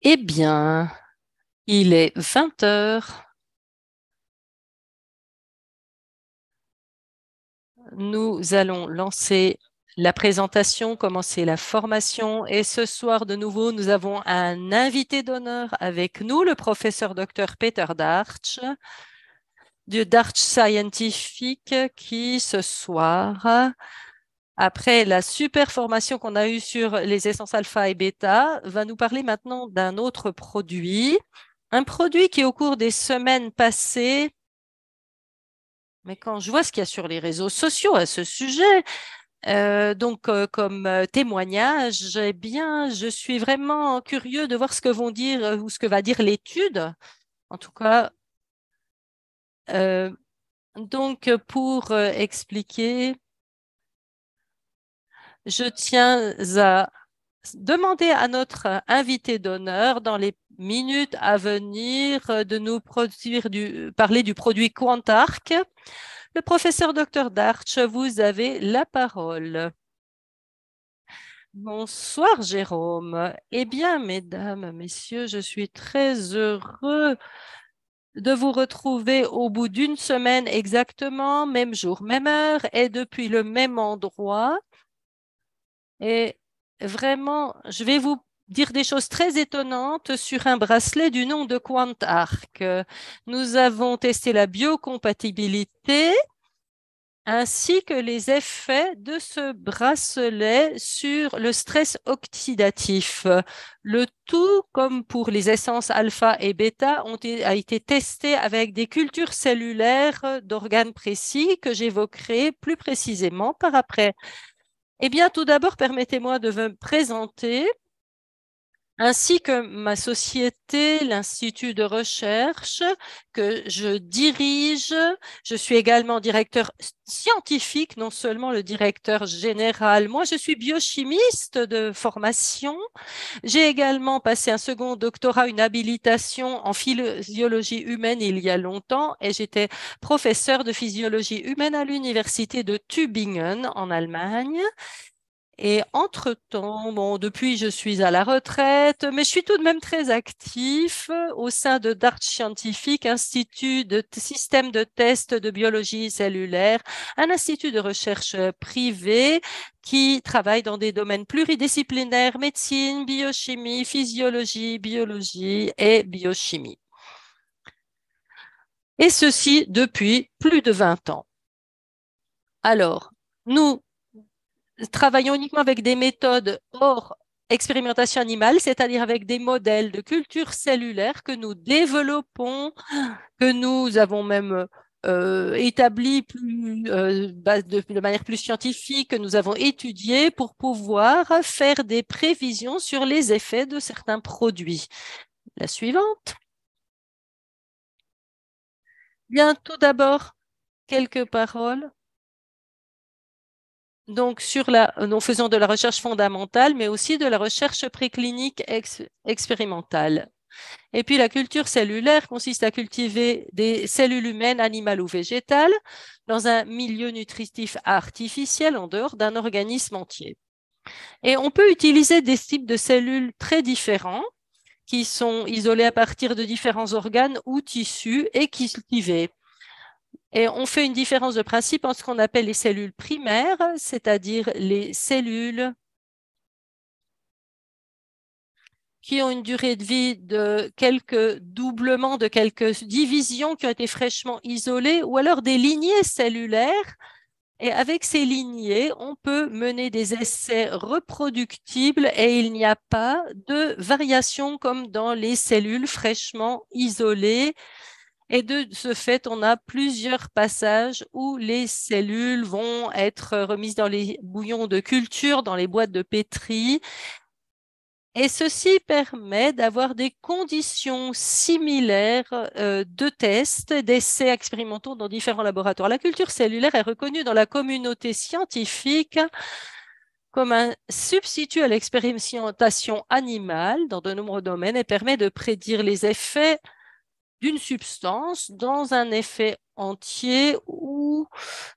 Eh bien, il est 20 heures. Nous allons lancer la présentation, commencer la formation. Et ce soir, de nouveau, nous avons un invité d'honneur avec nous, le professeur Dr Peter Darch, du Darch Scientific, qui ce soir, après la super formation qu'on a eue sur les essences alpha et bêta, va nous parler maintenant d'un autre produit. Un produit qui, au cours des semaines passées, mais quand je vois ce qu'il y a sur les réseaux sociaux à ce sujet, comme témoignage, eh bien, je suis vraiment curieux de voir ce que vont dire ou ce que va dire l'étude. En tout cas, euh, pour expliquer, je tiens à demander à notre invité d'honneur dans les minutes à venir de nous parler du produit Quantarc. Le professeur Dr Darch, vous avez la parole. Bonsoir Jérôme. Eh bien, mesdames, messieurs, je suis très heureux de vous retrouver au bout d'une semaine exactement, même jour, même heure et depuis le même endroit. Et vraiment, je vais vous dire des choses très étonnantes sur un bracelet du nom de QuantArc. Nous avons testé la biocompatibilité ainsi que les effets de ce bracelet sur le stress oxydatif. Le tout, comme pour les essences alpha et bêta, a été testé avec des cultures cellulaires d'organes précis que j'évoquerai plus précisément par après. Eh bien, tout d'abord, permettez-moi de me présenter ainsi que ma société, l'Institut de recherche que je dirige. Je suis également directeur scientifique, non seulement le directeur général. Moi, je suis biochimiste de formation. J'ai également passé un second doctorat, une habilitation en physiologie humaine il y a longtemps et j'étais professeur de physiologie humaine à l'université de Tübingen en Allemagne. Et entre-temps, bon, depuis, je suis à la retraite, mais je suis tout de même très actif au sein de DART Scientifique, Institut de système de test de biologie cellulaire, un institut de recherche privé qui travaille dans des domaines pluridisciplinaires, médecine, biochimie, physiologie, biologie et biochimie. Et ceci depuis plus de 20 ans. Alors, nous travaillons uniquement avec des méthodes hors expérimentation animale, c'est-à-dire avec des modèles de culture cellulaire que nous développons, que nous avons même établi de manière plus scientifique, que nous avons étudié pour pouvoir faire des prévisions sur les effets de certains produits. La suivante. Bien, tout d'abord, quelques paroles. Donc, nous faisons de la recherche fondamentale, mais aussi de la recherche préclinique expérimentale. Et puis, la culture cellulaire consiste à cultiver des cellules humaines, animales ou végétales dans un milieu nutritif artificiel en dehors d'un organisme entier. Et on peut utiliser des types de cellules très différents qui sont isolés à partir de différents organes ou tissus et cultivés. Et on fait une différence de principe en ce qu'on appelle les cellules primaires, c'est-à-dire les cellules qui ont une durée de vie de quelques doublements, de quelques divisions qui ont été fraîchement isolées, ou alors des lignées cellulaires. Et avec ces lignées, on peut mener des essais reproductibles et il n'y a pas de variation comme dans les cellules fraîchement isolées. Et de ce fait, on a plusieurs passages où les cellules vont être remises dans les bouillons de culture, dans les boîtes de pétri. Et ceci permet d'avoir des conditions similaires de tests, d'essais expérimentaux dans différents laboratoires. La culture cellulaire est reconnue dans la communauté scientifique comme un substitut à l'expérimentation animale dans de nombreux domaines et permet de prédire les effets d'une substance dans un effet entier ou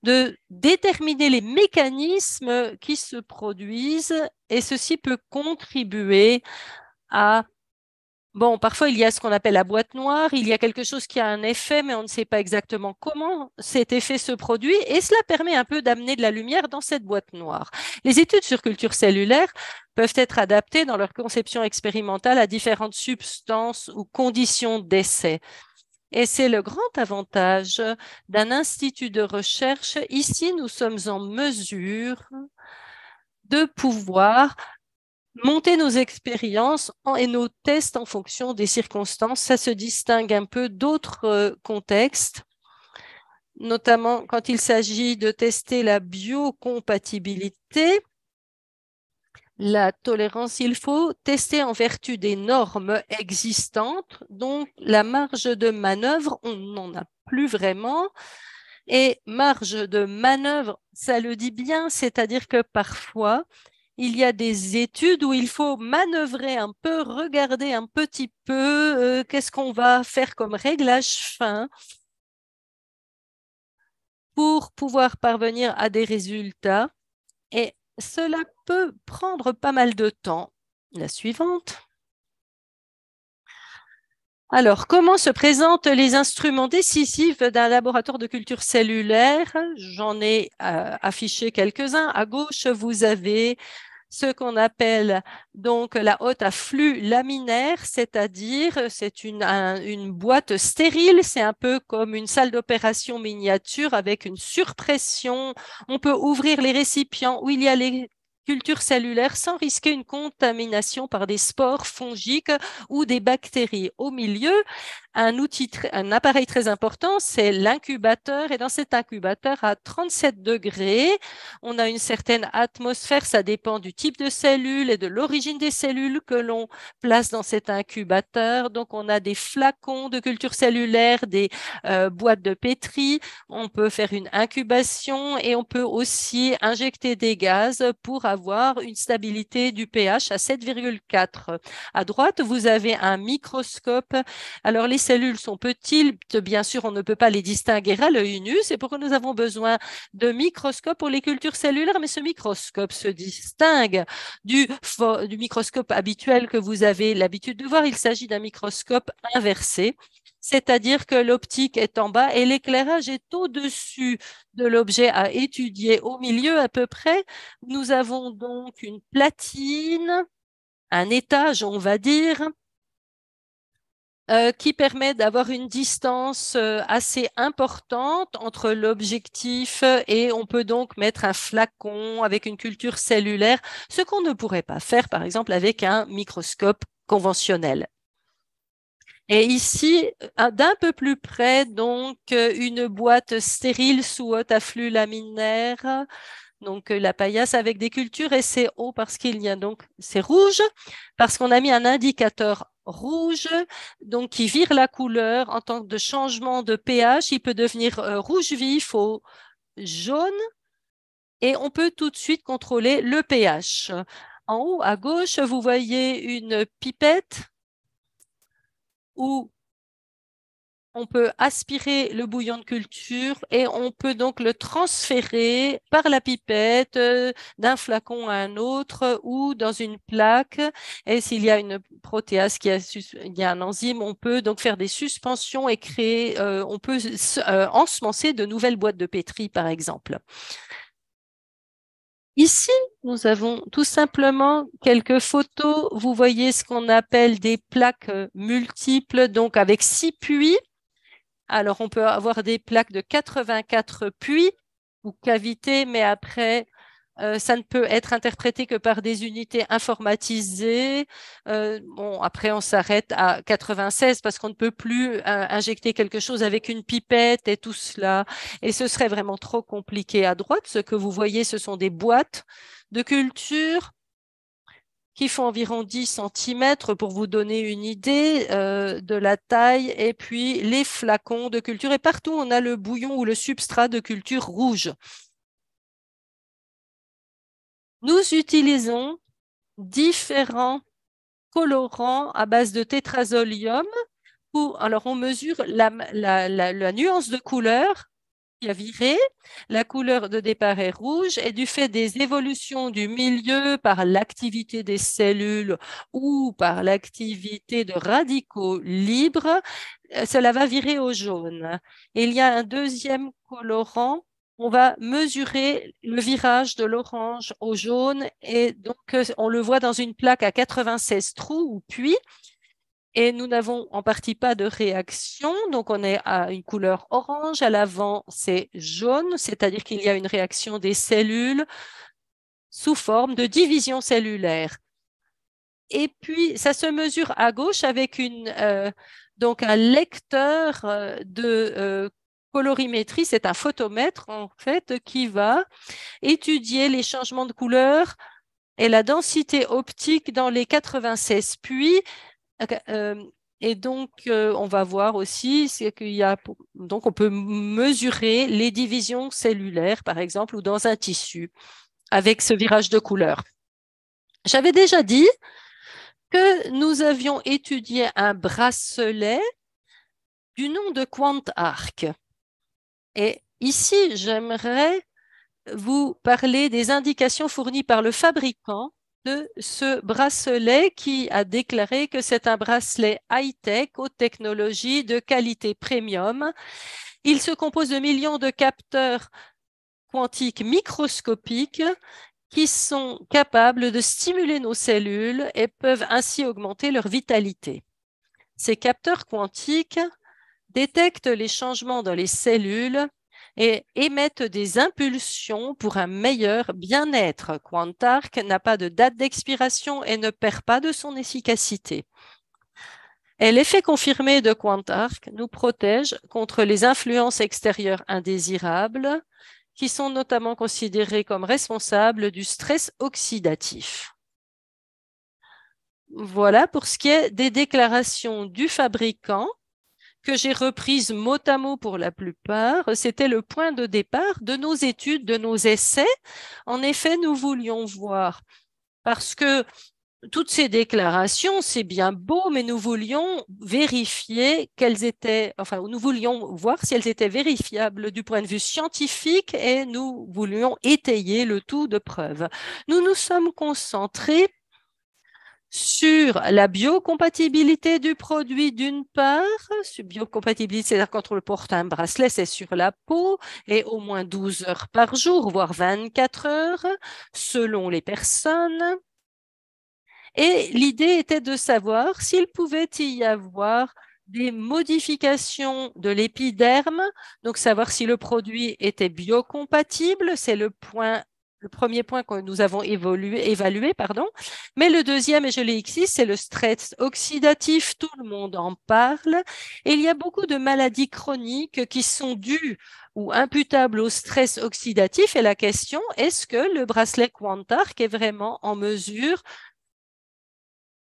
de déterminer les mécanismes qui se produisent et ceci peut contribuer à Bon, parfois, il y a ce qu'on appelle la boîte noire. Il y a quelque chose qui a un effet, mais on ne sait pas exactement comment cet effet se produit. Et cela permet un peu d'amener de la lumière dans cette boîte noire. Les études sur culture cellulaire peuvent être adaptées dans leur conception expérimentale à différentes substances ou conditions d'essai. Et c'est le grand avantage d'un institut de recherche. Ici, nous sommes en mesure de pouvoir monter nos expériences et nos tests en fonction des circonstances. Ça se distingue un peu d'autres contextes, notamment quand il s'agit de tester la biocompatibilité, la tolérance. Il faut tester en vertu des normes existantes, donc la marge de manœuvre, on n'en a plus vraiment. Et marge de manœuvre, ça le dit bien, c'est-à-dire que parfois, il y a des études où il faut manœuvrer un peu, regarder un petit peu qu'est-ce qu'on va faire comme réglage fin pour pouvoir parvenir à des résultats. Et cela peut prendre pas mal de temps. La suivante. Alors, comment se présentent les instruments décisifs d'un laboratoire de culture cellulaire? J'en ai affiché quelques-uns. À gauche, vous avez ce qu'on appelle donc la hotte à flux laminaire, c'est-à-dire c'est une boîte stérile, c'est un peu comme une salle d'opération miniature avec une surpression. On peut ouvrir les récipients où il y a les cultures cellulaires sans risquer une contamination par des spores fongiques ou des bactéries. Au milieu, un appareil très important, c'est l'incubateur. Et dans cet incubateur, à 37 degrés, on a une certaine atmosphère. Ça dépend du type de cellule et de l'origine des cellules que l'on place dans cet incubateur. Donc, on a des flacons de culture cellulaire, des boîtes de pétri. On peut faire une incubation et on peut aussi injecter des gaz pour avoir une stabilité du pH à 7,4. À droite, vous avez un microscope. Alors, les cellules sont petites, bien sûr, on ne peut pas les distinguer à l'œil nu. C'est pourquoi nous avons besoin de microscopes pour les cultures cellulaires, mais ce microscope se distingue du microscope habituel que vous avez l'habitude de voir. Il s'agit d'un microscope inversé, c'est-à-dire que l'optique est en bas et l'éclairage est au-dessus de l'objet à étudier. Au milieu, à peu près, nous avons donc une platine, un étage, on va dire, qui permet d'avoir une distance assez importante entre l'objectif et on peut donc mettre un flacon avec une culture cellulaire, ce qu'on ne pourrait pas faire, par exemple, avec un microscope conventionnel. Et ici, d'un peu plus près, donc, une boîte stérile sous haute afflux laminaire. Donc, la paillasse avec des cultures et c'est haut parce qu'il y a donc, c'est rouge parce qu'on a mis un indicateur rouge, donc qui vire la couleur en tant que de changement de pH. Il peut devenir rouge vif ou jaune et on peut tout de suite contrôler le pH. En haut à gauche, vous voyez une pipette où on peut aspirer le bouillon de culture et on peut donc le transférer par la pipette d'un flacon à un autre ou dans une plaque. Et s'il y a une protéase, il y a un enzyme, on peut donc faire des suspensions et créer, on peut ensemencer de nouvelles boîtes de pétri, par exemple. Ici, nous avons tout simplement quelques photos. Vous voyez ce qu'on appelle des plaques multiples, donc avec 6 puits. Alors, on peut avoir des plaques de 84 puits ou cavités, mais après, ça ne peut être interprété que par des unités informatisées. Bon, après, on s'arrête à 96 parce qu'on ne peut plus injecter quelque chose avec une pipette et tout cela. Et ce serait vraiment trop compliqué. À droite, ce que vous voyez, ce sont des boîtes de culture qui font environ 10 centimètres pour vous donner une idée de la taille. Et puis les flacons de culture. Et partout, on a le bouillon ou le substrat de culture rouge. Nous utilisons différents colorants à base de tétrazolium. Alors, on mesure la nuance de couleur qui a viré, la couleur de départ est rouge et du fait des évolutions du milieu par l'activité des cellules ou par l'activité de radicaux libres, cela va virer au jaune. Et il y a un deuxième colorant. On va mesurer le virage de l'orange au jaune et donc on le voit dans une plaque à 96 trous ou puits et nous n'avons en partie pas de réaction. Donc, on est à une couleur orange. À l'avant, c'est jaune, c'est-à-dire qu'il y a une réaction des cellules sous forme de division cellulaire. Et puis, ça se mesure à gauche avec donc un lecteur de colorimétrie. C'est un photomètre, en fait, qui va étudier les changements de couleur et la densité optique dans les 96 puits. Et donc, on va voir aussi qu'il y a, donc on peut mesurer les divisions cellulaires, par exemple, ou dans un tissu avec ce virage de couleur. J'avais déjà dit que nous avions étudié un bracelet du nom de QuantArc. Et ici, j'aimerais vous parler des indications fournies par le fabricant de ce bracelet qui a déclaré que c'est un bracelet high-tech, haute technologie, de qualité premium. Il se compose de millions de capteurs quantiques microscopiques qui sont capables de stimuler nos cellules et peuvent ainsi augmenter leur vitalité. Ces capteurs quantiques détectent les changements dans les cellules et émettent des impulsions pour un meilleur bien-être. QuantArc n'a pas de date d'expiration et ne perd pas de son efficacité. Et l'effet confirmé de QuantArc nous protège contre les influences extérieures indésirables qui sont notamment considérées comme responsables du stress oxydatif. Voilà pour ce qui est des déclarations du fabricant que j'ai reprise mot à mot pour la plupart. C'était le point de départ de nos études, de nos essais. En effet, nous voulions voir, parce que toutes ces déclarations, c'est bien beau, mais nous voulions vérifier qu'elles étaient, enfin, nous voulions voir si elles étaient vérifiables du point de vue scientifique et nous voulions étayer le tout de preuves. Nous nous sommes concentrés sur la biocompatibilité du produit d'une part, sur biocompatibilité, c'est-à-dire quand on porte un bracelet, c'est sur la peau et au moins 12 heures par jour, voire 24 heures, selon les personnes. Et l'idée était de savoir s'il pouvait y avoir des modifications de l'épiderme, donc savoir si le produit était biocompatible, c'est le premier point que nous avons évalué, pardon. Mais le deuxième, et je l'ai ici, c'est le stress oxydatif. Tout le monde en parle. Et il y a beaucoup de maladies chroniques qui sont dues ou imputables au stress oxydatif. Et la question, est-ce que le bracelet QuantArc est vraiment en mesure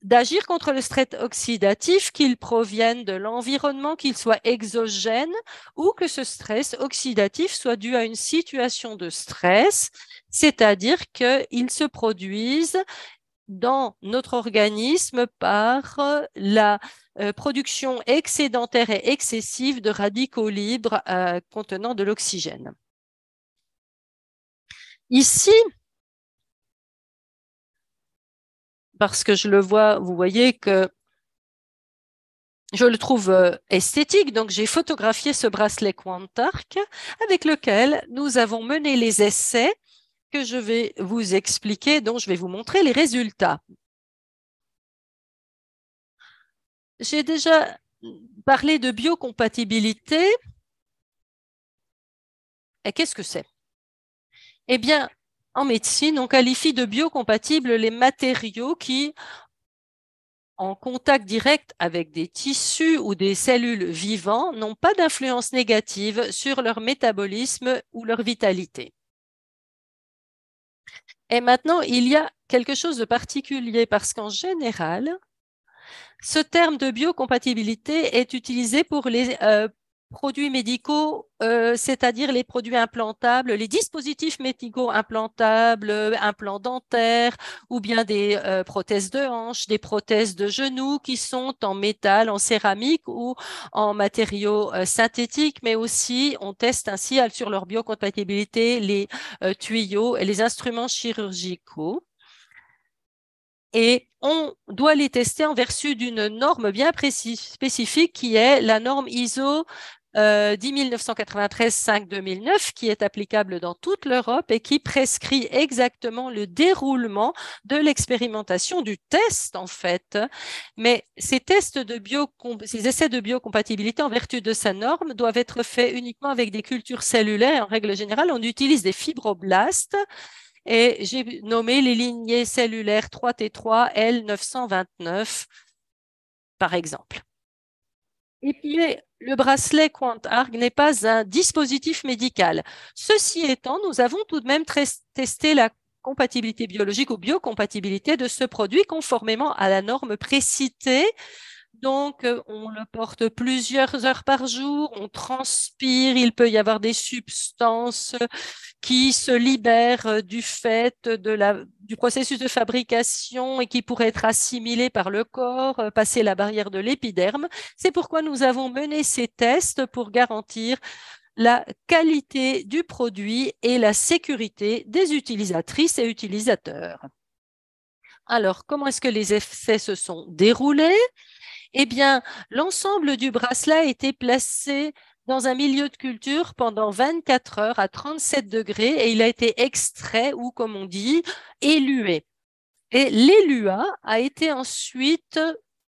d'agir contre le stress oxydatif, qu'il provienne de l'environnement, qu'il soit exogène ou que ce stress oxydatif soit dû à une situation de stress, c'est-à-dire qu'il se produise dans notre organisme par la production excédentaire et excessive de radicaux libres contenant de l'oxygène. Ici, parce que je le vois, vous voyez que je le trouve esthétique, donc j'ai photographié ce bracelet QuantArc avec lequel nous avons mené les essais que je vais vous expliquer, dont je vais vous montrer les résultats. J'ai déjà parlé de biocompatibilité. Et qu'est-ce que c'est? Eh bien, en médecine, on qualifie de biocompatibles les matériaux qui, en contact direct avec des tissus ou des cellules vivants, n'ont pas d'influence négative sur leur métabolisme ou leur vitalité. Et maintenant, il y a quelque chose de particulier parce qu'en général, ce terme de biocompatibilité est utilisé pour les produits médicaux, c'est-à-dire les produits implantables, les dispositifs médicaux implantables, implants dentaires ou bien des prothèses de hanche, des prothèses de genoux qui sont en métal, en céramique ou en matériaux synthétiques, mais aussi on teste ainsi sur leur biocompatibilité les tuyaux et les instruments chirurgicaux. Et on doit les tester en vertu d'une norme bien spécifique qui est la norme ISO 10993-5-2009 qui est applicable dans toute l'Europe et qui prescrit exactement le déroulement de l'expérimentation du test en fait. Mais ces ces essais de biocompatibilité en vertu de sa norme doivent être faits uniquement avec des cultures cellulaires. En règle générale, on utilise des fibroblastes et j'ai nommé les lignées cellulaires 3T3 L929, par exemple. Et puis, le bracelet QuantArc n'est pas un dispositif médical. Ceci étant, nous avons tout de même testé la compatibilité biologique ou biocompatibilité de ce produit conformément à la norme précitée. Donc, on le porte plusieurs heures par jour, on transpire, il peut y avoir des substances qui se libèrent du fait du processus de fabrication et qui pourraient être assimilées par le corps, passer la barrière de l'épiderme. C'est pourquoi nous avons mené ces tests pour garantir la qualité du produit et la sécurité des utilisatrices et utilisateurs. Alors, comment est-ce que les essais se sont déroulés? Eh bien, l'ensemble du bracelet a été placé dans un milieu de culture pendant 24 heures à 37 degrés et il a été extrait ou, comme on dit, élué. Et l'élua a été ensuite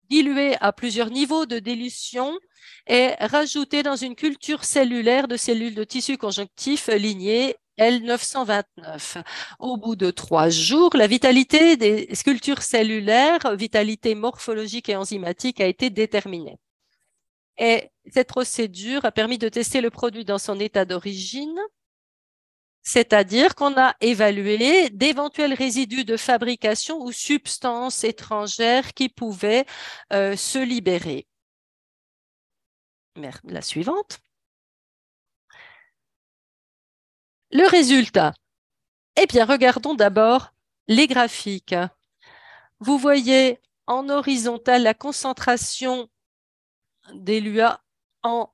dilué à plusieurs niveaux de dilution et rajouté dans une culture cellulaire de cellules de tissu conjonctif lignée L929. Au bout de 3 jours, la vitalité des cultures cellulaires, vitalité morphologique et enzymatique, a été déterminée. Et cette procédure a permis de tester le produit dans son état d'origine, c'est-à-dire qu'on a évalué d'éventuels résidus de fabrication ou substances étrangères qui pouvaient se libérer. La suivante. Le résultat. Eh bien, regardons d'abord les graphiques. Vous voyez en horizontal la concentration des LUA en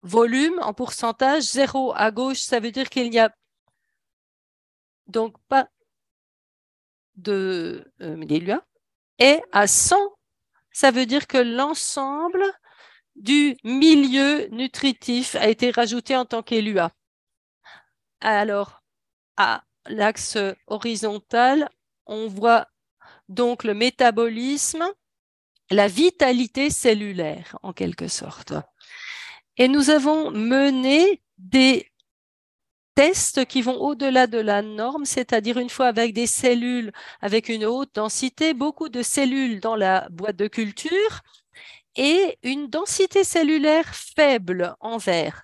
volume, en pourcentage. 0 à gauche, ça veut dire qu'il n'y a donc pas de LUA. Et à 100, ça veut dire que l'ensemble du milieu nutritif a été rajouté en tant qu'ELUA. Alors, à l'axe horizontal, on voit donc le métabolisme, la vitalité cellulaire, en quelque sorte. Et nous avons mené des tests qui vont au-delà de la norme, c'est-à-dire une fois avec des cellules avec une haute densité, beaucoup de cellules dans la boîte de culture et une densité cellulaire faible en vert.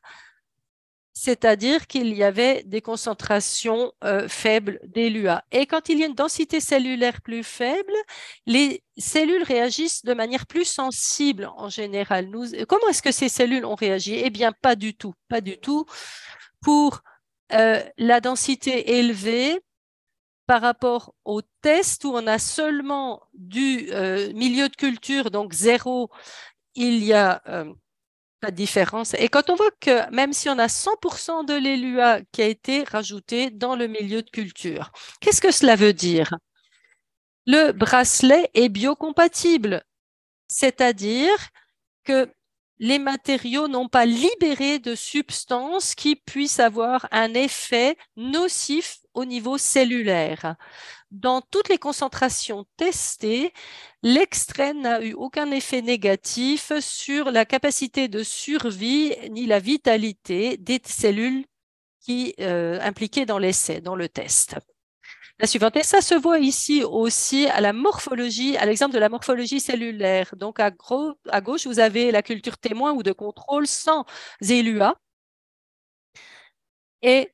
C'est-à-dire qu'il y avait des concentrations faibles d'ELUA. Et quand il y a une densité cellulaire plus faible, les cellules réagissent de manière plus sensible en général. Comment est-ce que ces cellules ont réagi? Eh bien, pas du tout, pas du tout. Pour la densité élevée, par rapport au test où on a seulement du milieu de culture, donc 0, il y a pas de différence. Et quand on voit que même si on a 100% de l'ELUA qui a été rajouté dans le milieu de culture, qu'est-ce que cela veut dire? Le bracelet est biocompatible, c'est-à-dire que les matériaux n'ont pas libéré de substances qui puissent avoir un effet nocif au niveau cellulaire. Dans toutes les concentrations testées, l'extrait n'a eu aucun effet négatif sur la capacité de survie ni la vitalité des cellules impliquées dans l'essai, dans le test. La suivante, et ça se voit ici aussi à la morphologie, à l'exemple de la morphologie cellulaire. Donc à gauche, vous avez la culture témoin ou de contrôle sans ELUA. Et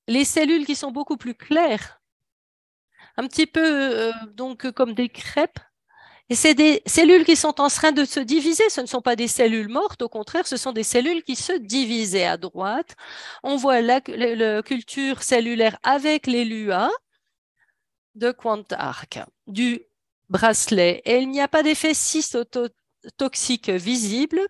les cellules qui sont beaucoup plus claires, un petit peu donc comme des crêpes, Et c'est des cellules qui sont en train de se diviser. Ce ne sont pas des cellules mortes, au contraire, ce sont des cellules qui se divisaient. À droite, on voit la culture cellulaire avec les LUA de Quantarc, du bracelet. Et il n'y a pas d'effet cytotoxique visible,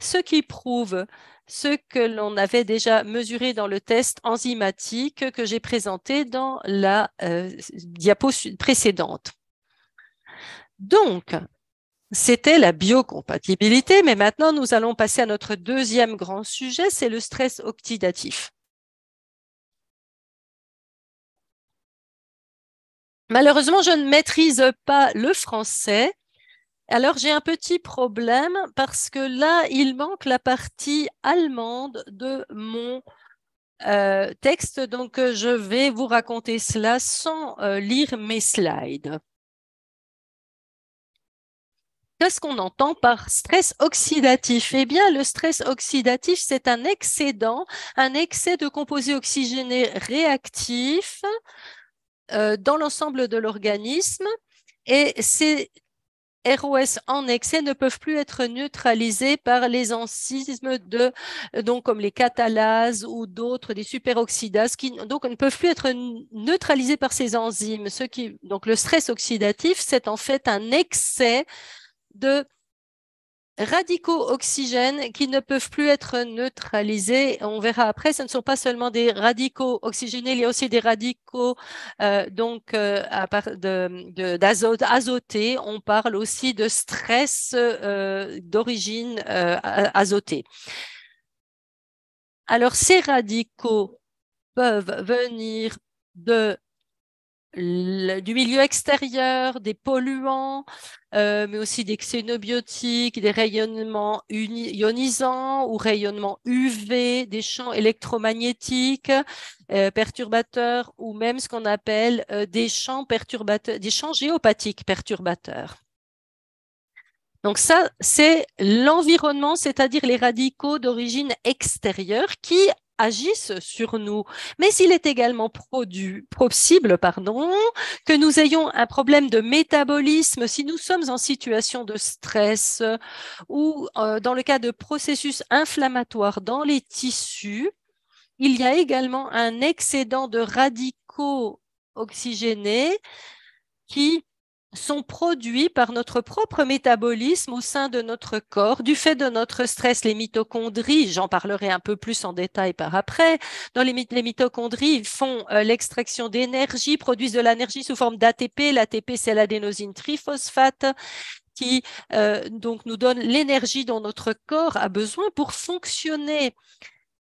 ce qui prouve ce que l'on avait déjà mesuré dans le test enzymatique que j'ai présenté dans la diapo précédente. Donc, c'était la biocompatibilité, mais maintenant nous allons passer à notre deuxième grand sujet, c'est le stress oxydatif. Malheureusement, je ne maîtrise pas le français, alors j'ai un petit problème parce que là, il manque la partie allemande de mon texte, donc je vais vous raconter cela sans lire mes slides. Qu'est-ce qu'on entend par stress oxydatif? Eh bien, le stress oxydatif, c'est un excédent, un excès de composés oxygénés réactifs dans l'ensemble de l'organisme. Et ces ROS en excès ne peuvent plus être neutralisés par les enzymes donc comme les catalases ou d'autres, des superoxydases, qui donc ne peuvent plus être neutralisés par ces enzymes. Donc le stress oxydatif, c'est en fait un excès de radicaux oxygènes qui ne peuvent plus être neutralisés. On verra après, ce ne sont pas seulement des radicaux oxygénés, il y a aussi des radicaux d'azote azotés. On parle aussi de stress d'origine azotée. Alors, ces radicaux peuvent venir du milieu extérieur, des polluants, mais aussi des xénobiotiques, des rayonnements ionisants ou rayonnements UV, des champs électromagnétiques perturbateurs ou même ce qu'on appelle des champs perturbateurs, des champs géopathiques perturbateurs. Donc ça, c'est l'environnement, c'est-à-dire les radicaux d'origine extérieure qui agissent sur nous. Mais il est également possible que nous ayons un problème de métabolisme si nous sommes en situation de stress ou dans le cas de processus inflammatoires dans les tissus. Il y a également un excédent de radicaux oxygénés qui sont produits par notre propre métabolisme au sein de notre corps du fait de notre stress. Les mitochondries, j'en parlerai un peu plus en détail par après, les mitochondries font l'extraction d'énergie, produisent de l'énergie sous forme d'ATP. L'ATP, c'est l'adénosine triphosphate qui donc nous donne l'énergie dont notre corps a besoin pour fonctionner.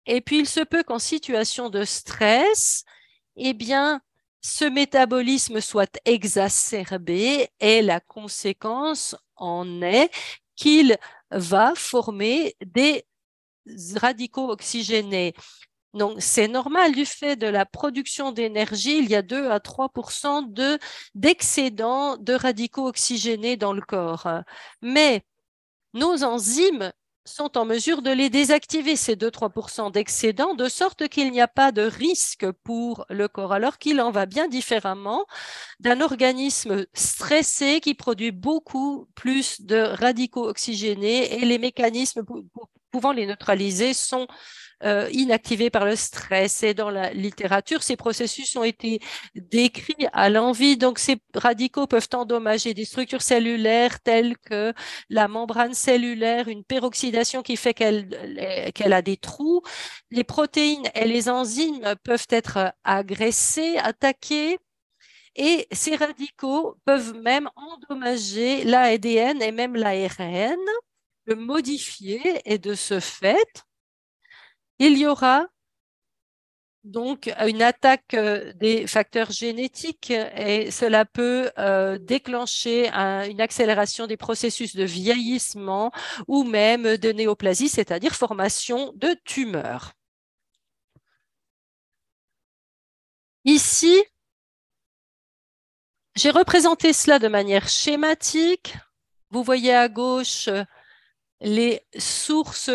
Et puis, il se peut qu'en situation de stress, eh bien, ce métabolisme soit exacerbé et la conséquence en est qu'il va former des radicaux oxygénés. Donc, c'est normal du fait de la production d'énergie, il y a 2 à 3% d'excédent de radicaux oxygénés dans le corps. Mais nos enzymes sont en mesure de les désactiver, ces 2-3% d'excédent, de sorte qu'il n'y a pas de risque pour le corps, alors qu'il en va bien différemment d'un organisme stressé qui produit beaucoup plus de radicaux oxygénés et les mécanismes pouvant les neutraliser sont inactivés par le stress. Et dans la littérature, ces processus ont été décrits à l'envi. Donc, ces radicaux peuvent endommager des structures cellulaires telles que la membrane cellulaire, une peroxydation qui fait qu'elle a des trous. Les protéines et les enzymes peuvent être agressées, attaquées. Et ces radicaux peuvent même endommager l'ADN et même l'ARN, le modifier, et de ce fait, il y aura donc une attaque des facteurs génétiques et cela peut déclencher une accélération des processus de vieillissement ou même de néoplasie, c'est-à-dire formation de tumeurs. Ici, j'ai représenté cela de manière schématique. Vous voyez à gauche les sources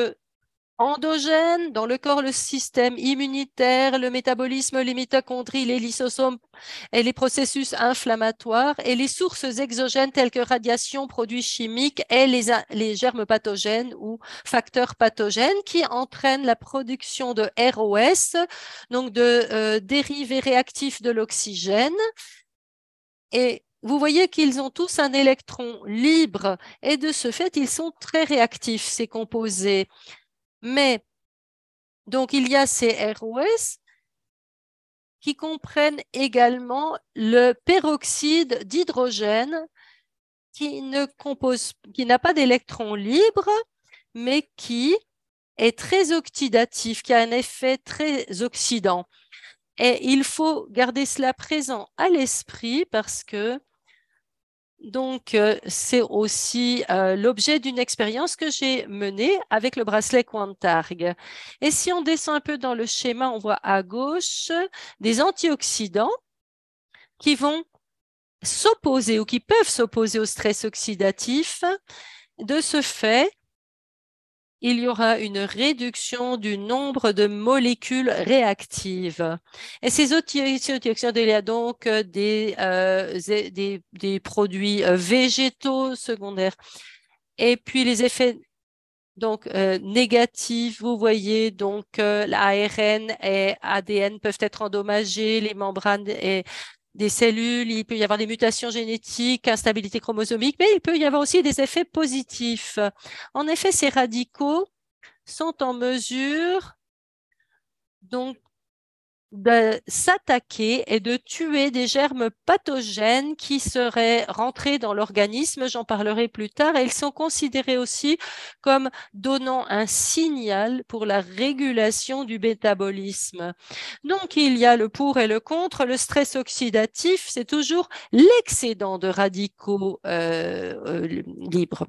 endogènes dans le corps, le système immunitaire, le métabolisme, les mitochondries, les lysosomes et les processus inflammatoires, et les sources exogènes telles que radiation, produits chimiques et les germes pathogènes ou facteurs pathogènes qui entraînent la production de ROS, donc de dérivés réactifs de l'oxygène. Et vous voyez qu'ils ont tous un électron libre et de ce fait, ils sont très réactifs, ces composés. Mais donc, il y a ces ROS qui comprennent également le peroxyde d'hydrogène qui n'a pas d'électrons libres, mais qui est très oxydatif, qui a un effet très oxydant. Et il faut garder cela présent à l'esprit parce que c'est aussi l'objet d'une expérience que j'ai menée avec le bracelet Quantarg. Et si on descend un peu dans le schéma, on voit à gauche des antioxydants qui vont s'opposer ou qui peuvent s'opposer au stress oxydatif. De ce fait, il y aura une réduction du nombre de molécules réactives. Et ces antioxydants, il y a donc des produits végétaux secondaires. Et puis les effets négatifs, vous voyez, l'ARN et ADN peuvent être endommagés, les membranes et des cellules, il peut y avoir des mutations génétiques, instabilité chromosomique, mais il peut y avoir aussi des effets positifs. En effet, ces radicaux sont en mesure donc de s'attaquer et de tuer des germes pathogènes qui seraient rentrés dans l'organisme. J'en parlerai plus tard. Et ils sont considérés aussi comme donnant un signal pour la régulation du métabolisme. Donc, il y a le pour et le contre. Le stress oxydatif, c'est toujours l'excédent de radicaux libres.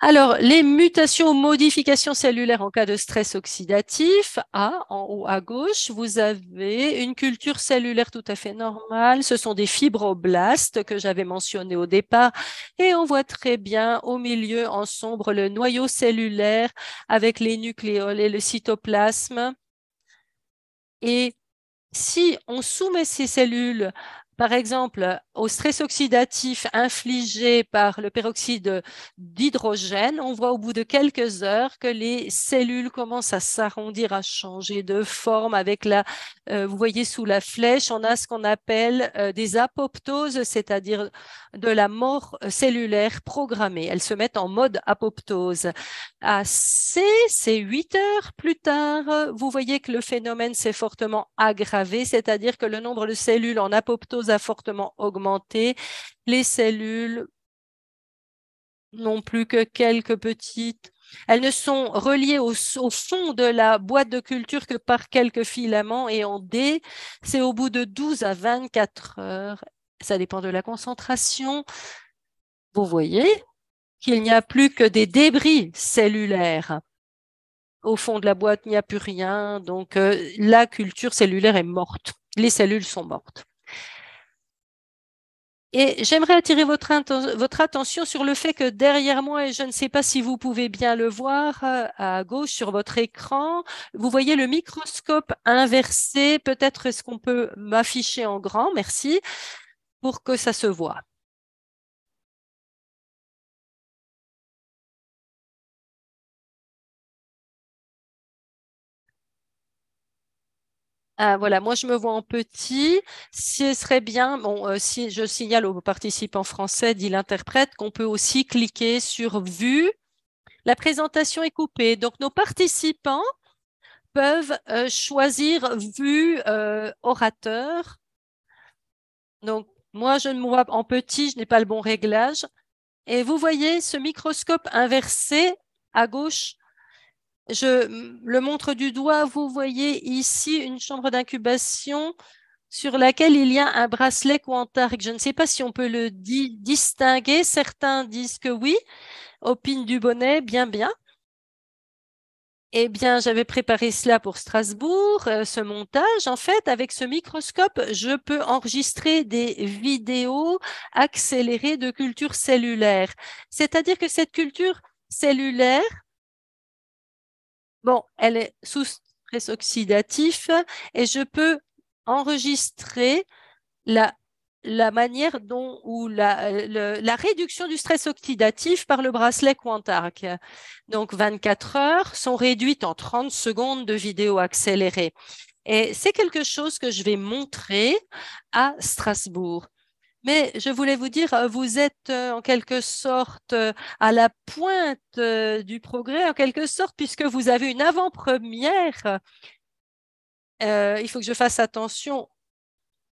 Alors, les mutations ou modifications cellulaires en cas de stress oxydatif, en haut à gauche, vous avez une culture cellulaire tout à fait normale. Ce sont des fibroblastes que j'avais mentionnés au départ. Et on voit très bien au milieu en sombre le noyau cellulaire avec les nucléoles et le cytoplasme. Et si on soumet ces cellules, par exemple, au stress oxydatif infligé par le peroxyde d'hydrogène, on voit au bout de quelques heures que les cellules commencent à s'arrondir, à changer de forme vous voyez sous la flèche, on a ce qu'on appelle des apoptoses, c'est-à-dire de la mort cellulaire programmée. Elles se mettent en mode apoptose. C'est 8 heures plus tard, vous voyez que le phénomène s'est fortement aggravé, c'est-à-dire que le nombre de cellules en apoptose a fortement augmenté. Les cellules n'ont plus que quelques petites. Elles ne sont reliées au fond de la boîte de culture que par quelques filaments et en D, c'est au bout de 12 à 24 heures. Ça dépend de la concentration. Vous voyez qu'il n'y a plus que des débris cellulaires. Au fond de la boîte, il n'y a plus rien. Donc, la culture cellulaire est morte. Les cellules sont mortes. Et j'aimerais attirer votre attention sur le fait que derrière moi, et je ne sais pas si vous pouvez bien le voir à gauche sur votre écran, vous voyez le microscope inversé. Peut-être est-ce qu'on peut m'afficher en grand, merci, pour que ça se voit. Ah, voilà, moi je me vois en petit. Ce serait bien, si je signale aux participants français, dit l'interprète, qu'on peut aussi cliquer sur Vue. La présentation est coupée, donc nos participants peuvent choisir Vue orateur. Donc moi je me vois en petit, je n'ai pas le bon réglage. Et vous voyez ce microscope inversé à gauche. Je le montre du doigt. Vous voyez ici une chambre d'incubation sur laquelle il y a un bracelet Quantarg. Je ne sais pas si on peut le distinguer. Certains disent que oui. Opine Dubonnet, bien, bien. Eh bien, j'avais préparé cela pour Strasbourg, ce montage. En fait, avec ce microscope, je peux enregistrer des vidéos accélérées de culture cellulaire. C'est-à-dire que cette culture cellulaire Bon, elle est sous stress oxydatif et je peux enregistrer la, la manière dont ou la réduction du stress oxydatif par le bracelet Quantarc. Donc, 24 heures sont réduites en 30 secondes de vidéo accélérée. Et c'est quelque chose que je vais montrer à Strasbourg. Mais je voulais vous dire, vous êtes en quelque sorte à la pointe du progrès, en quelque sorte, puisque vous avez une avant-première. Il faut que je fasse attention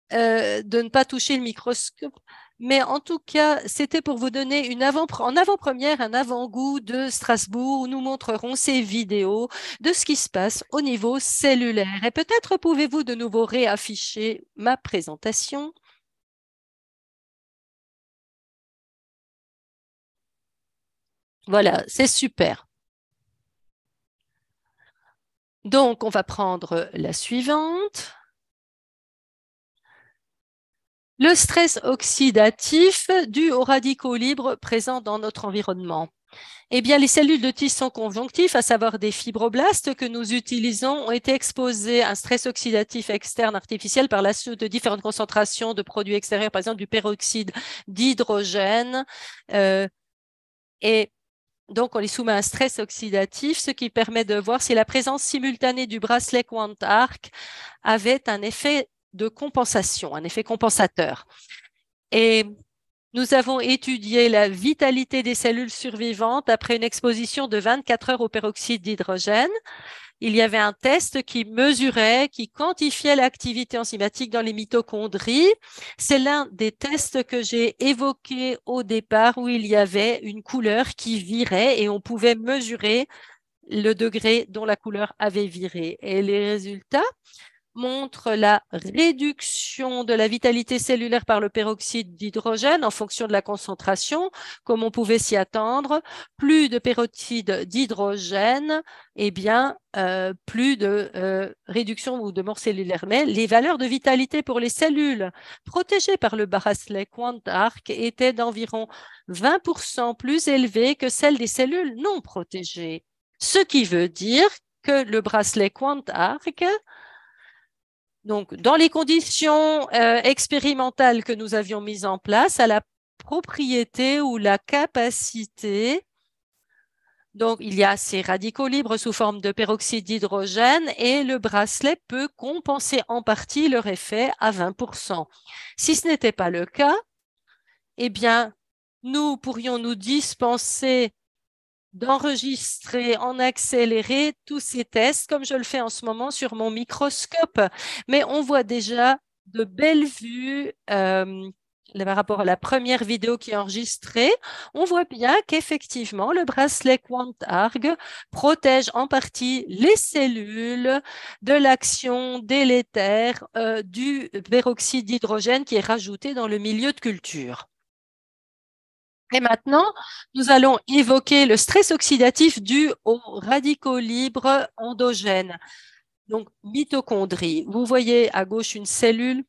de ne pas toucher le microscope. Mais en tout cas, c'était pour vous donner en avant-première, un avant-goût de Strasbourg où nous montrerons ces vidéos de ce qui se passe au niveau cellulaire. Et peut-être pouvez-vous de nouveau réafficher ma présentation. Voilà, c'est super. Donc, on va prendre la suivante. Le stress oxydatif dû aux radicaux libres présents dans notre environnement. Eh bien, les cellules de tissu conjonctif, à savoir des fibroblastes que nous utilisons, ont été exposées à un stress oxydatif externe artificiel par la suite de différentes concentrations de produits extérieurs, par exemple du peroxyde d'hydrogène. Et donc, on les soumet à un stress oxydatif, ce qui permet de voir si la présence simultanée du bracelet Quantarc avait un effet de compensation, un effet compensateur. Et nous avons étudié la vitalité des cellules survivantes après une exposition de 24 heures au peroxyde d'hydrogène. Il y avait un test qui mesurait, qui quantifiait l'activité enzymatique dans les mitochondries. C'est l'un des tests que j'ai évoqué au départ où il y avait une couleur qui virait et on pouvait mesurer le degré dont la couleur avait viré. Et les résultats montre la réduction de la vitalité cellulaire par le peroxyde d'hydrogène en fonction de la concentration, comme on pouvait s'y attendre. Plus de peroxyde d'hydrogène, eh bien, plus de réduction ou de mort cellulaire. Mais les valeurs de vitalité pour les cellules protégées par le bracelet Quantarc étaient d'environ 20% plus élevées que celles des cellules non protégées. Ce qui veut dire que le bracelet Quantarc donc, dans les conditions expérimentales que nous avions mises en place, à la propriété ou la capacité, donc il y a ces radicaux libres sous forme de peroxyde d'hydrogène et le bracelet peut compenser en partie leur effet à 20%. Si ce n'était pas le cas, eh bien, nous pourrions nous dispenser d'enregistrer en accéléré tous ces tests, comme je le fais en ce moment sur mon microscope. Mais on voit déjà de belles vues par rapport à la première vidéo qui est enregistrée. On voit bien qu'effectivement, le bracelet QuantArg protège en partie les cellules de l'action délétère du peroxyde d'hydrogène qui est rajouté dans le milieu de culture. Et maintenant, nous allons évoquer le stress oxydatif dû aux radicaux libres endogènes, donc mitochondries. Vous voyez à gauche une cellule.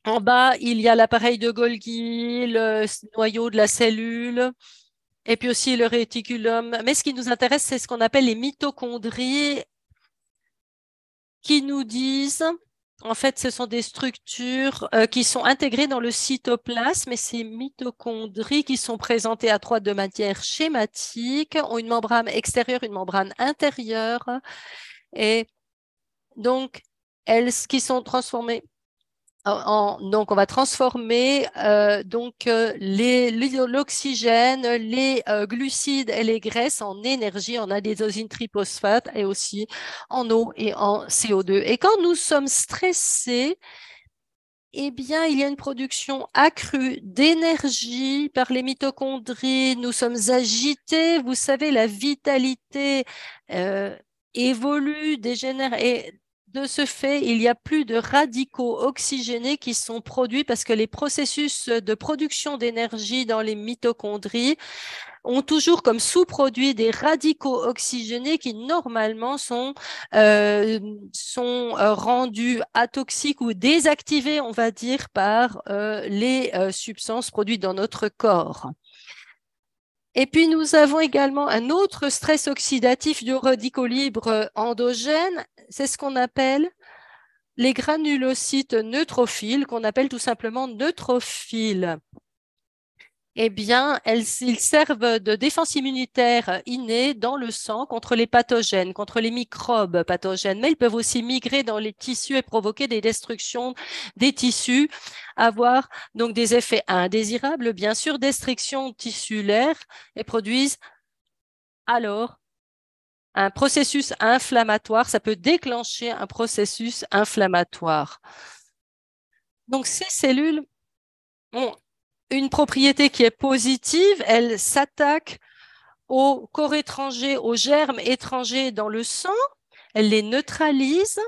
En bas, il y a l'appareil de Golgi, le noyau de la cellule, et puis aussi le réticulum. Mais ce qui nous intéresse, c'est ce qu'on appelle les mitochondries qui nous disent en fait, ce sont des structures qui sont intégrées dans le cytoplasme et ces mitochondries qui sont présentées à droite de manière schématique ont une membrane extérieure, une membrane intérieure et donc elles qui sont transformées donc, on va transformer l'oxygène, les glucides et les graisses en énergie, en adénosine triphosphate et aussi en eau et en CO2. Et quand nous sommes stressés, eh bien, il y a une production accrue d'énergie par les mitochondries. Nous sommes agités. Vous savez, la vitalité évolue, dégénère. Et de ce fait, il y a plus de radicaux oxygénés qui sont produits parce que les processus de production d'énergie dans les mitochondries ont toujours comme sous-produit des radicaux oxygénés qui normalement sont rendus atoxiques ou désactivés, on va dire, par les substances produites dans notre corps. Et puis, nous avons également un autre stress oxydatif du radicaux libres endogène. C'est ce qu'on appelle les granulocytes neutrophiles, qu'on appelle tout simplement neutrophiles. Eh bien, ils servent de défense immunitaire innée dans le sang contre les pathogènes, contre les microbes pathogènes, mais ils peuvent aussi migrer dans les tissus et provoquer des destructions des tissus, avoir donc des effets indésirables, bien sûr, destruction tissulaire et produisent alors un processus inflammatoire. Ça peut déclencher un processus inflammatoire. Donc, ces cellules ont une propriété qui est positive, elles s'attaquent aux corps étrangers, aux germes étrangers dans le sang, elles les neutralisent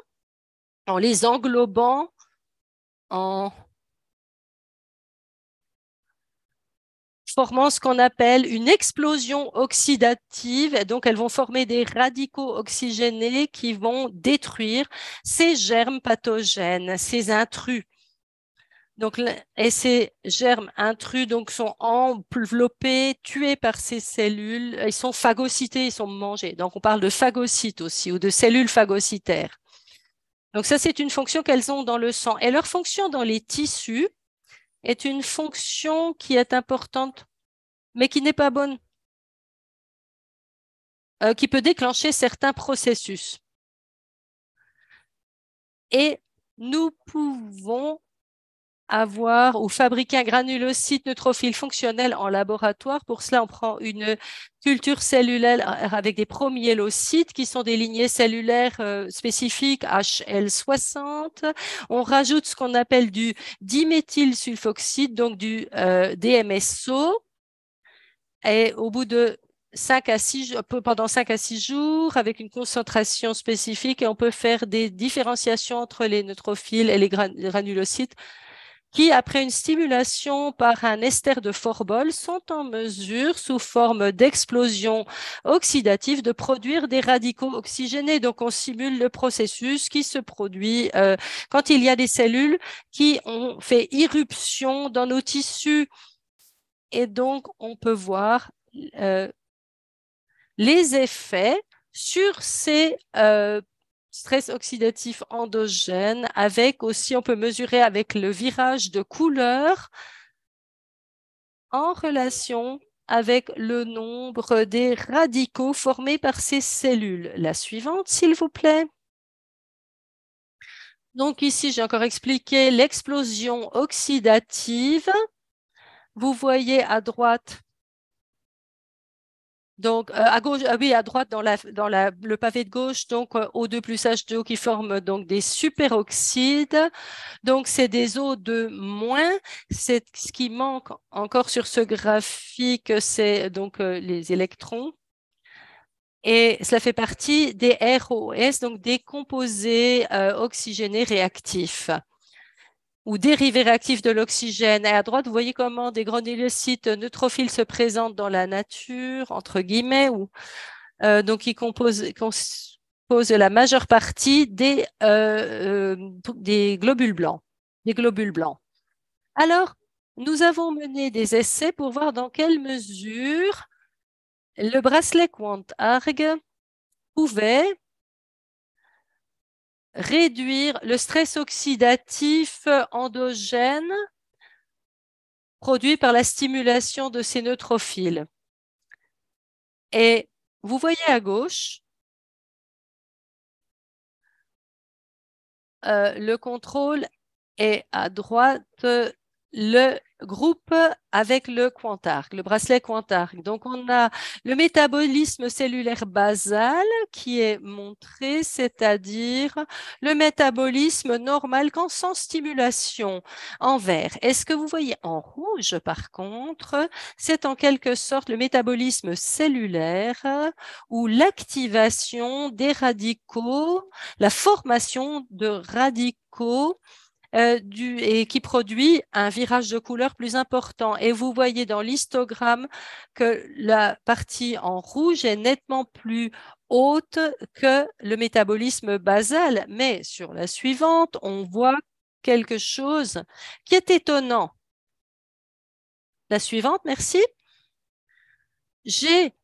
en les englobant, en formant ce qu'on appelle une explosion oxydative. Donc, elles vont former des radicaux oxygénés qui vont détruire ces germes pathogènes, ces intrus. Donc, et ces germes intrus donc, sont enveloppés, tués par ces cellules. Ils sont phagocytés, ils sont mangés. Donc, on parle de phagocytes aussi ou de cellules phagocytaires. Donc, ça, c'est une fonction qu'elles ont dans le sang. Et leur fonction dans les tissus est une fonction qui est importante, mais qui n'est pas bonne, qui peut déclencher certains processus. Et nous pouvons avoir ou fabriquer un granulocyte neutrophile fonctionnel en laboratoire. Pour cela, on prend une culture cellulaire avec des promyélocytes qui sont des lignées cellulaires spécifiques HL60. On rajoute ce qu'on appelle du diméthylsulfoxyde, donc du DMSO. Et au bout de 5 à 6, pendant 5 à 6 jours, avec une concentration spécifique, et on peut faire des différenciations entre les neutrophiles et les granulocytes qui, après une stimulation par un ester de Forbol, sont en mesure, sous forme d'explosion oxydative, de produire des radicaux oxygénés. Donc, on simule le processus qui se produit quand il y a des cellules qui ont fait irruption dans nos tissus. Et donc, on peut voir les effets sur ces stress oxydatif endogène avec aussi, on peut mesurer avec le virage de couleur en relation avec le nombre des radicaux formés par ces cellules. La suivante, s'il vous plaît. Donc ici, j'ai encore expliqué l'explosion oxydative. Vous voyez à droite donc, à gauche, oui, à droite, dans le pavé de gauche, donc O2 plus H2O qui forment donc des superoxydes. Donc, c'est des O2-. C'est ce qui manque encore sur ce graphique, c'est donc les électrons. Et cela fait partie des ROS, donc des composés oxygénés réactifs ou dérivés réactifs de l'oxygène. Et à droite, vous voyez comment des granulocytes neutrophiles se présentent dans la nature, entre guillemets, ou donc ils composent la majeure partie des globules blancs, des globules blancs. Alors, nous avons mené des essais pour voir dans quelle mesure le bracelet Quantarg pouvait réduire le stress oxydatif endogène produit par la stimulation de ces neutrophiles. Et vous voyez à gauche le contrôle et à droite le groupe avec le Quantarg, le bracelet Quantarg. Donc, on a le métabolisme cellulaire basal qui est montré, c'est-à-dire le métabolisme normal quand sans stimulation en vert. Est-ce que vous voyez en rouge, par contre, c'est en quelque sorte le métabolisme cellulaire ou l'activation des radicaux, la formation de radicaux et qui produit un virage de couleur plus important. Et vous voyez dans l'histogramme que la partie en rouge est nettement plus haute que le métabolisme basal. Mais sur la suivante, on voit quelque chose qui est étonnant. La suivante, merci. j'ai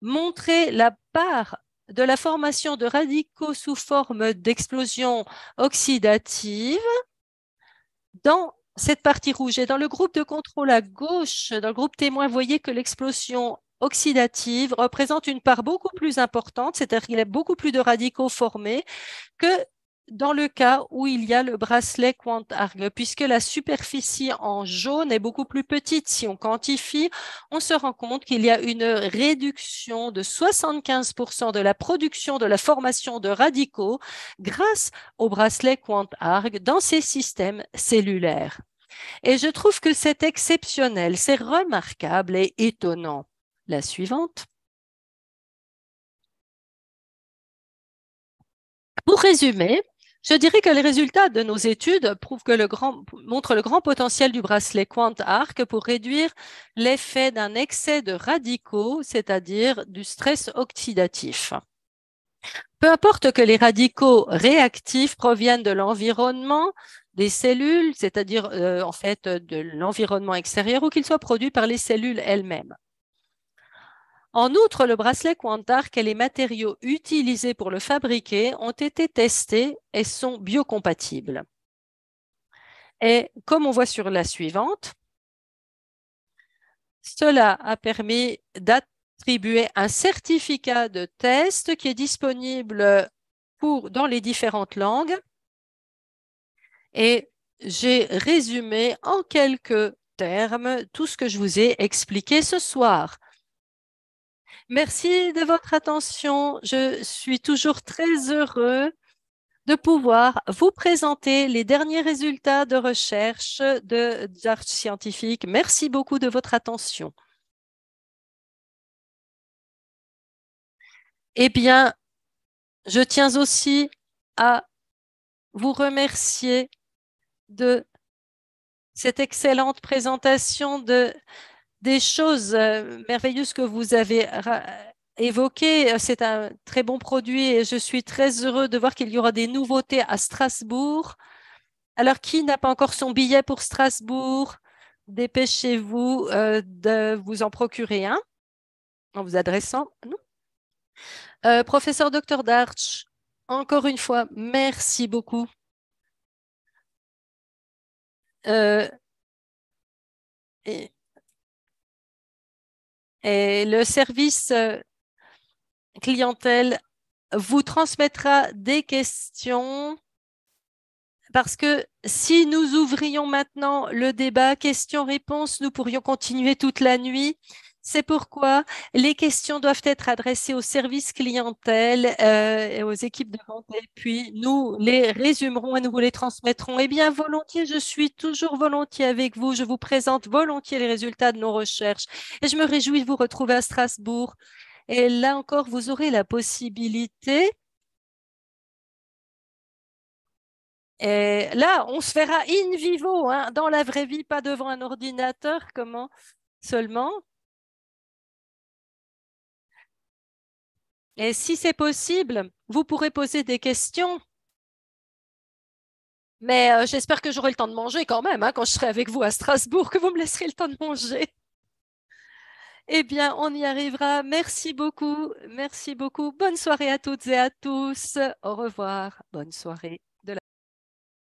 montré la part de la formation de radicaux sous forme d'explosion oxydative dans cette partie rouge. Et dans le groupe de contrôle à gauche, dans le groupe témoin, vous voyez que l'explosion oxydative représente une part beaucoup plus importante, c'est-à-dire qu'il y a beaucoup plus de radicaux formés que dans le cas où il y a le bracelet Quantarg, puisque la superficie en jaune est beaucoup plus petite. Si on quantifie, on se rend compte qu'il y a une réduction de 75% de la production de la formation de radicaux grâce au bracelet Quantarg dans ces systèmes cellulaires. Et je trouve que c'est exceptionnel, c'est remarquable et étonnant. La suivante. Pour résumer, je dirais que les résultats de nos études montrent le grand potentiel du bracelet Quant-Arc pour réduire l'effet d'un excès de radicaux, c'est-à-dire du stress oxydatif. Peu importe que les radicaux réactifs proviennent de l'environnement, des cellules, c'est-à-dire en fait de l'environnement extérieur, ou qu'ils soient produits par les cellules elles-mêmes. En outre, le bracelet Quantarc et les matériaux utilisés pour le fabriquer ont été testés et sont biocompatibles. Et comme on voit sur la suivante, cela a permis d'attribuer un certificat de test qui est disponible dans les différentes langues. Et j'ai résumé en quelques termes tout ce que je vous ai expliqué ce soir. Merci de votre attention. Je suis toujours très heureux de pouvoir vous présenter les derniers résultats de recherche de Jar Scientifique. Merci beaucoup de votre attention. Eh bien, je tiens aussi à vous remercier de cette excellente présentation des choses merveilleuses que vous avez évoquées. C'est un très bon produit et je suis très heureux de voir qu'il y aura des nouveautés à Strasbourg. Alors, qui n'a pas encore son billet pour Strasbourg? Dépêchez-vous de vous en procurer un en vous adressant à nous. Professeur Dr. Darch, encore une fois, merci beaucoup. Euh, et, et le service clientèle vous transmettra des questions parce que si nous ouvrions maintenant le débat questions-réponses, nous pourrions continuer toute la nuit. C'est pourquoi les questions doivent être adressées au service clientèle et aux équipes de vente. Et puis, nous les résumerons et nous vous les transmettrons. Eh bien, volontiers, je suis toujours volontiers avec vous. Je vous présente volontiers les résultats de nos recherches. Et je me réjouis de vous retrouver à Strasbourg. Et là encore, vous aurez la possibilité. Et là, on se verra in vivo, hein, dans la vraie vie, pas devant un ordinateur, comment seulement. Et si c'est possible, vous pourrez poser des questions. Mais j'espère que j'aurai le temps de manger quand même, hein, quand je serai avec vous à Strasbourg, que vous me laisserez le temps de manger. Eh bien, on y arrivera. Merci beaucoup. Merci beaucoup. Bonne soirée à toutes et à tous. Au revoir. Bonne soirée.